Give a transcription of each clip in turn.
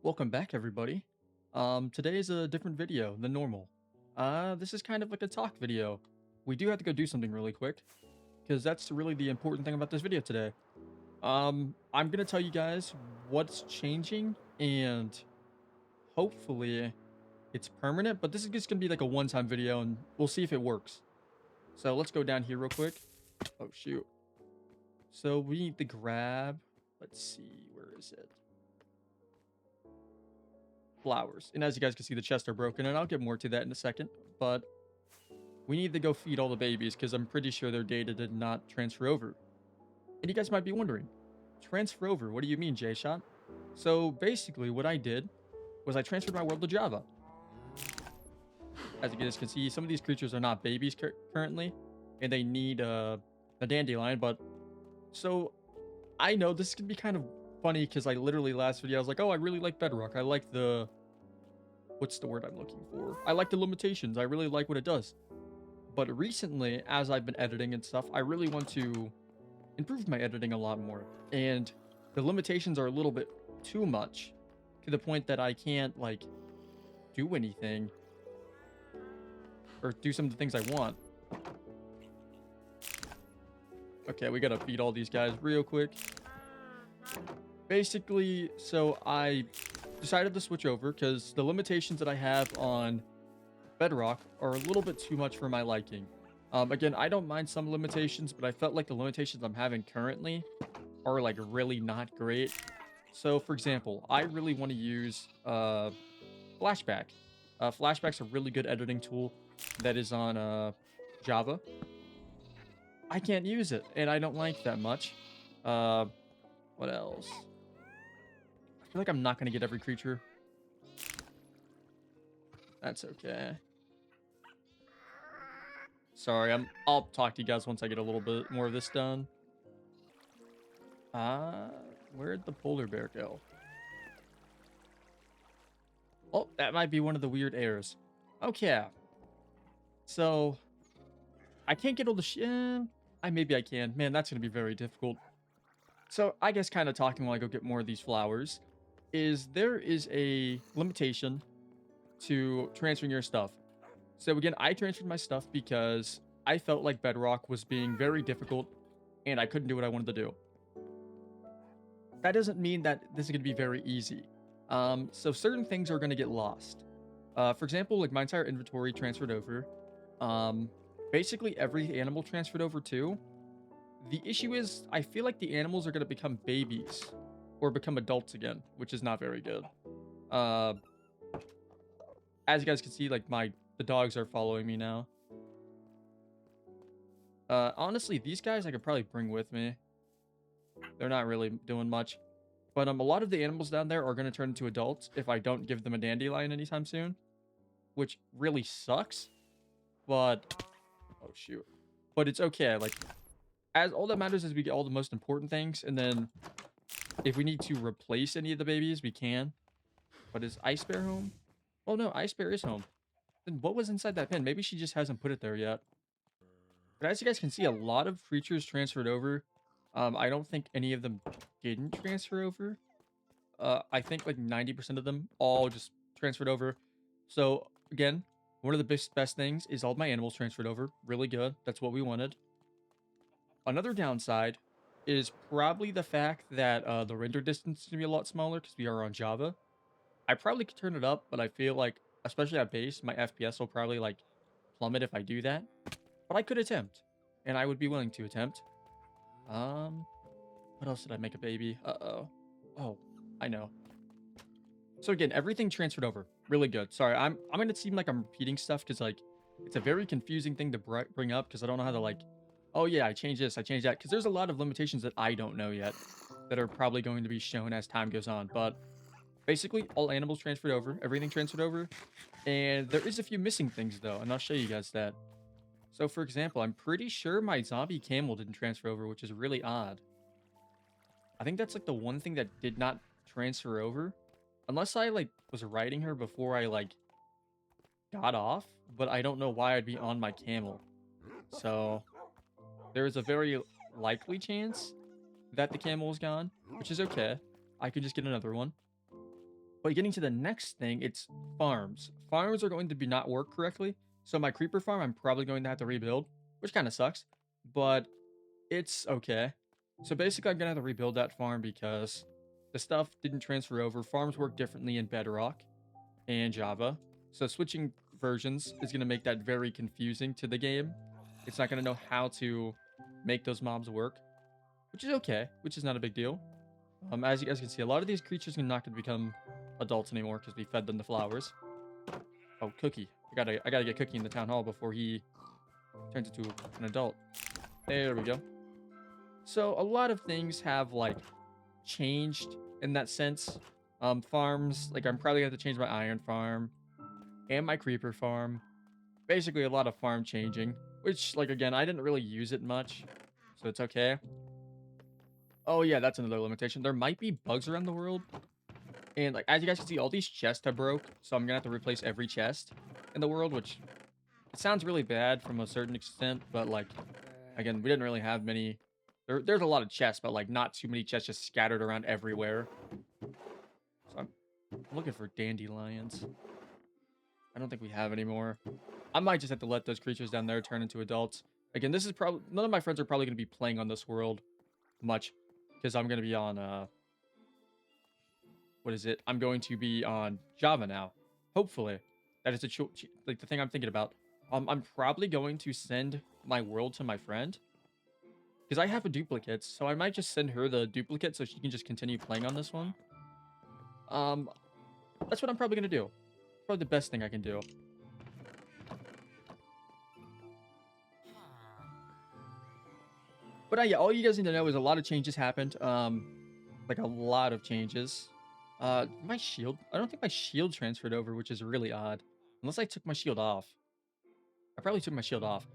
Welcome back, everybody. Today is a different video than normal. This is kind of like a talk video. We do have to go do something really quick, because that's really the important thing about this video today. I'm gonna tell you guys what's changing, and hopefully it's permanent, but this is just gonna be like a one-time video, and we'll see if it works. So let's go down here real quick. Oh, shoot. So we need to grab, let's see, where is it? Flowers. And as you guys can see, the chests are broken, and I'll get more to that in a second. But we need to go feed all the babies because I'm pretty sure their data did not transfer over. And you guys might be wondering, transfer over, what do you mean, J-Shot? So basically what I did was I transferred my world to Java. As you guys can see, some of these creatures are not babies currently, and they need a dandelion. But so I know this can be kind of funny because I literally last video I was like, oh, I really like bedrock. I like the what's the word I'm looking for? I like the limitations. I really like what it does. But recently, as I've been editing and stuff, I really want to improve my editing a lot more. And the limitations are a little bit too much to the point that I can't like do anything or do some of the things I want. Okay, we gotta feed all these guys real quick. Basically, so I decided to switch over because the limitations that I have on bedrock are a little bit too much for my liking. Again, I don't mind some limitations, but I felt like the limitations I'm having currently are like really not great. So, for example, I really want to use Flashback. Flashback's a really good editing tool that is on Java. I can't use it, and I don't like that much. Uh, what else? I feel like I'm not going to get every creature. That's okay. Sorry, I'll talk to you guys once I get a little bit more of this done. Where'd the polar bear go? Oh, that might be one of the weird errors. Okay. So, I can't get all the maybe I can. Man, that's gonna be very difficult. So, I guess kind of talking while I go get more of these flowers is there is a limitation to transferring your stuff. So again, I transferred my stuff because I felt like bedrock was being very difficult and I couldn't do what I wanted to do. That doesn't mean that this is going to be very easy. So certain things are going to get lost. For example, like my entire inventory transferred over. Basically every animal transferred over too. The issue is I feel like the animals are going to become babies or become adults again, which is not very good. Uh, as you guys can see, like the dogs are following me now. Honestly, these guys I could probably bring with me. They're not really doing much. But a lot of the animals down there are going to turn into adults if I don't give them a dandelion anytime soon. Which really sucks. But, oh shoot. But it's okay. Like, as all that matters is we get all the most important things. And then, if we need to replace any of the babies, we can. But is Ice Bear home? Oh no, Ice Bear is home. Then what was inside that pen? Maybe she just hasn't put it there yet. But as you guys can see, a lot of creatures transferred over. I don't think any of them didn't transfer over. I think like 90% of them all just transferred over. So again, one of the best things is all my animals transferred over. Really good. That's what we wanted. Another downside is probably the fact that the render distance is going to be a lot smaller because we are on Java. I probably could turn it up, but I feel like, especially at base, my FPS will probably like plummet if I do that. But I could attempt, and I would be willing to attempt. What else did I make a baby? Uh-oh. Oh, I know. So again, everything transferred over. Really good. Sorry, I'm gonna seem like I'm repeating stuff because like it's a very confusing thing to bring up because I don't know how to like. Oh yeah, I changed this, I changed that because there's a lot of limitations that I don't know yet that are probably going to be shown as time goes on. But basically, all animals transferred over, everything transferred over, and there is a few missing things though, and I'll show you guys that. So for example, I'm pretty sure my zombie camel didn't transfer over, which is really odd. I think that's like the one thing that did not transfer over. Unless I like was riding her before I like got off, but I don't know why I'd be on my camel. So there is a very likely chance that the camel is gone, which is okay. I could just get another one. But getting to the next thing, it's farms. Farms are going to be not work correctly. So my creeper farm, I'm probably going to have to rebuild, which kind of sucks, but it's okay. So basically, I'm gonna have to rebuild that farm because the stuff didn't transfer over. Farms work differently in Bedrock and Java. So switching versions is gonna make that very confusing to the game. It's not gonna know how to make those mobs work, which is okay, which is not a big deal. As you guys can see, a lot of these creatures are not going to become adults anymore because we fed them the flowers. Oh, Cookie. I gotta get Cookie in the town hall before he turns into an adult. There we go. So a lot of things have like changed in that sense. Farms, like I'm probably gonna have to change my iron farm and my creeper farm. Basically a lot of farm changing, which like again, I didn't really use it much, so it's okay. Oh yeah, that's another limitation. There might be bugs around the world. And like as you guys can see, all these chests have broke, so I'm gonna have to replace every chest in the world, which it sounds really bad from a certain extent, but like again, we didn't really have many. There's a lot of chests, but like not too many chests just scattered around everywhere. So I'm looking for dandelions. I don't think we have any more. I might just have to let those creatures down there turn into adults. Again, this is probably none of my friends are probably gonna be playing on this world much because I'm gonna be on what is it? I'm going to be on Java now. Hopefully, that is like the thing I'm thinking about. I'm probably going to send my world to my friend because I have a duplicate, so I might just send her the duplicate so she can just continue playing on this one. Um, that's what I'm probably gonna do. Probably the best thing I can do. But yeah, all you guys need to know is a lot of changes happened. Like a lot of changes. My shield. I don't think my shield transferred over, which is really odd. Unless I took my shield off. I probably took my shield off.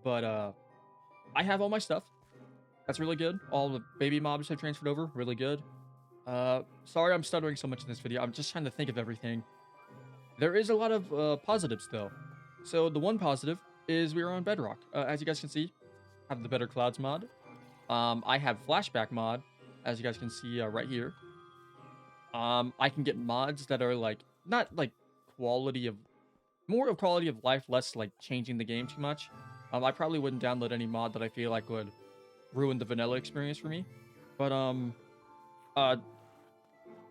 But I have all my stuff. That's really good. All the baby mobs have transferred over. Really good. Sorry I'm stuttering so much in this video. I'm just trying to think of everything. There is a lot of positives though. So the one positive is we are on Bedrock. As you guys can see, I have the Better Clouds mod. I have Flashback mod, as you guys can see right here. I can get mods that are like not like quality of more of quality of life, less like changing the game too much. I probably wouldn't download any mod that I feel like would ruin the vanilla experience for me. But uh,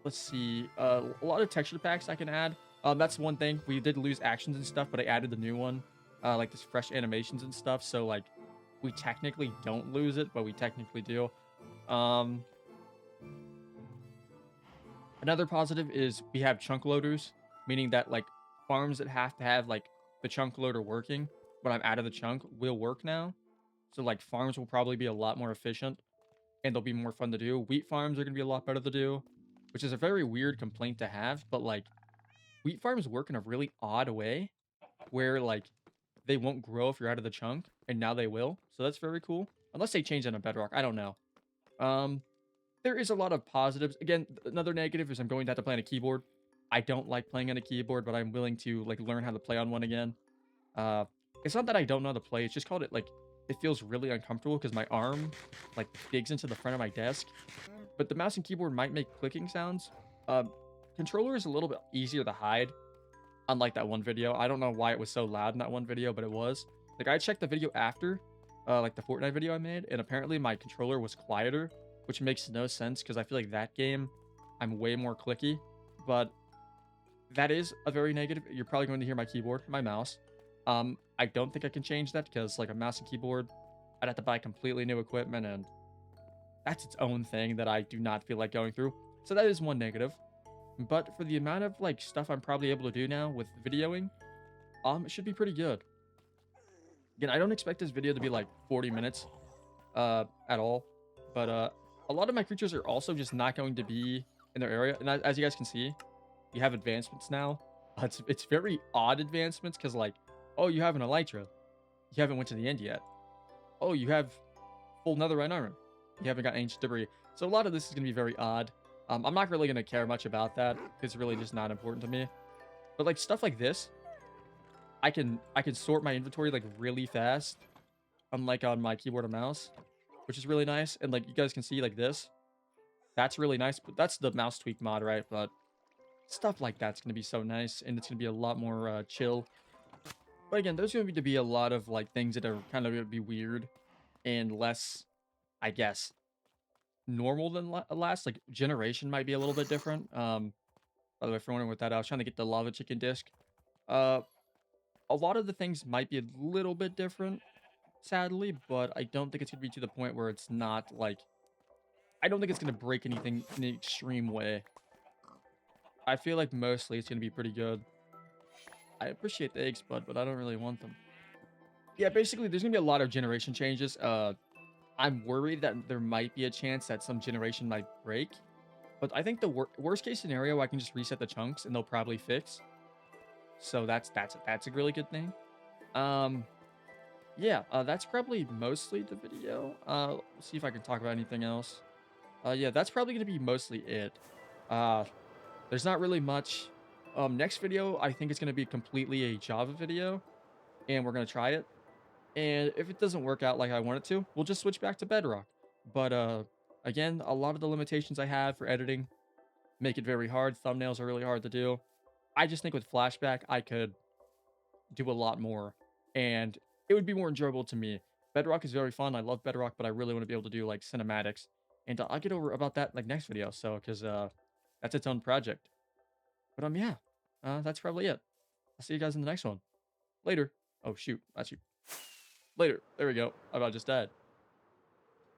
let's see, a lot of texture packs I can add. That's one thing. We did lose actions and stuff, but I added the new one, like this fresh animations and stuff. So like, we technically don't lose it, but we technically do. Another positive is we have chunk loaders, meaning that like farms that have to have like the chunk loader working when I'm out of the chunk will work now. So like farms will probably be a lot more efficient and they'll be more fun to do. Wheat farms are going to be a lot better to do, which is a very weird complaint to have, but like wheat farms work in a really odd way where like they won't grow if you're out of the chunk and now they will. So that's very cool. Unless they change that on Bedrock, I don't know. Um there is a lot of positives. Again, another negative is I'm going to have to play on a keyboard. I don't like playing on a keyboard, but I'm willing to like learn how to play on one again. Uh, it's not that I don't know how to play. It's just called it like it feels really uncomfortable because my arm like digs into the front of my desk. But the mouse and keyboard might make clicking sounds. Controller is a little bit easier to hide, unlike that one video. I don't know why it was so loud in that one video, but it was. Like I checked the video after, like the Fortnite video I made, and apparently my controller was quieter, which makes no sense because I feel like that game, I'm way more clicky. But that is a very negative. You're probably going to hear my keyboard, my mouse. I don't think I can change that because like a mouse and keyboard, I'd have to buy completely new equipment, and that's its own thing that I do not feel like going through. So that is one negative. But for the amount of like stuff I'm probably able to do now with videoing, it should be pretty good. Again, I don't expect this video to be like 40 minutes, at all. But a lot of my creatures are also just not going to be in their area. And as you guys can see, you have advancements now. It's very odd advancements because like, oh, you have an elytra. You haven't went to the end yet. Oh, you have full netherite armor. You haven't got ancient debris. So a lot of this is going to be very odd. I'm not really going to care much about that. It's really just not important to me. But like stuff like this, I can sort my inventory like really fast, unlike on my keyboard and mouse, which is really nice. And like you guys can see like this, that's really nice. But that's the mouse tweak mod, right? But Stuff like that's gonna be so nice, and it's gonna be a lot more chill. But again, there's going to be a lot of like things that are kind of going to be weird and less, I guess, normal than last. Like generation might be a little bit different. By the way, if you're wondering what that, I was trying to get the lava chicken disc. Uh, a lot of the things might be a little bit different, sadly, but I don't think it's gonna be to the point where it's not like I don't think it's gonna break anything in an extreme way. I feel like mostly it's gonna be pretty good. I appreciate the eggs, bud, but I don't really want them. Yeah, basically, there's gonna be a lot of generation changes. I'm worried that there might be a chance that some generation might break, but I think the worst case scenario, I can just reset the chunks and they'll probably fix. So that's a really good thing. Um, yeah, that's probably mostly the video. Let's see if I can talk about anything else. Yeah, that's probably gonna be mostly it. Uh, there's not really much. Next video, I think it's gonna be completely a Java video, and we're gonna try it. And if it doesn't work out like I want it to, we'll just switch back to Bedrock. But again, a lot of the limitations I have for editing make it very hard. Thumbnails are really hard to do. I just think with Flashback, I could do a lot more, and it would be more enjoyable to me. Bedrock is very fun. I love Bedrock, but I really want to be able to do like cinematics, and I'll get over about that like next video. So because that's its own project. But yeah, that's probably it. I'll see you guys in the next one. Later. Oh shoot, that's you. Later. There we go. I about just died.